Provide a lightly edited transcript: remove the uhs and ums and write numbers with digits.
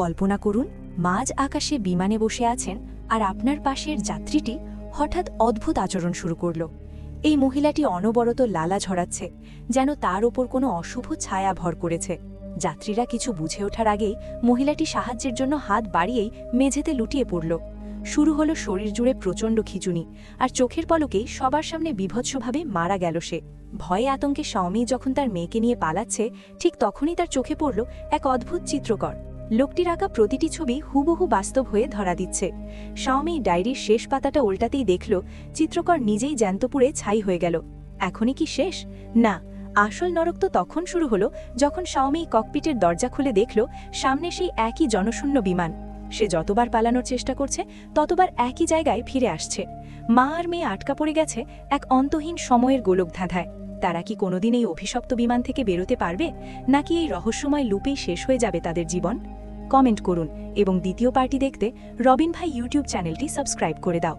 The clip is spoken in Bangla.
কল্পনা করুন, মাঝ আকাশে বিমানে বসে আছেন আর আপনার পাশের যাত্রীটি হঠাৎ অদ্ভুত আচরণ শুরু করল। এই মহিলাটি অনবরত লালা ঝরাচ্ছে, যেন তার ওপর কোনো অশুভ ছায়া ভর করেছে। যাত্রীরা কিছু বুঝে ওঠার আগেই মহিলাটি সাহায্যের জন্য হাত বাড়িয়েই মেঝেতে লুটিয়ে পড়ল। শুরু হলো শরীর জুড়ে প্রচণ্ড খিঁচুনি, আর চোখের পলকেই সবার সামনে বীভৎসভাবে মারা গেল সে। ভয়ে আতঙ্কে স্বামী যখন তার মেয়েকে নিয়ে পালাচ্ছে, ঠিক তখনই তার চোখে পড়ল এক অদ্ভুত চিত্রকর। লোকটির আঁকা প্রতিটি ছবি হুবহু বাস্তব হয়ে ধরা দিচ্ছে। স্বামী ডায়েরির শেষ পাতাটা উল্টাতেই দেখল চিত্রকর নিজেই জ্যান্ত পুড়ে ছাই হয়ে গেল। এখনই কি শেষ? না, আসল নরক তো তখন শুরু হলো যখন স্বামী ককপিটের দরজা খুলে দেখল সামনে সেই একই জনশূন্য বিমান। সে যতবার পালানোর চেষ্টা করছে ততবার একই জায়গায় ফিরে আসছে। মা আর মেয়ে আটকা পড়ে গেছে এক অন্তহীন সময়ের গোলকধাঁধায়। তারা কি কোনোদিন এই অভিশপ্ত বিমান থেকে বেরোতে পারবে, নাকি এই রহস্যময় লুপেই শেষ হয়ে যাবে তাদের জীবন? কমেন্ট করুন এবং দ্বিতীয় পার্টি দেখতে রবিন ভাই ইউটিউব চ্যানেলটি সাবস্ক্রাইব করে দাও।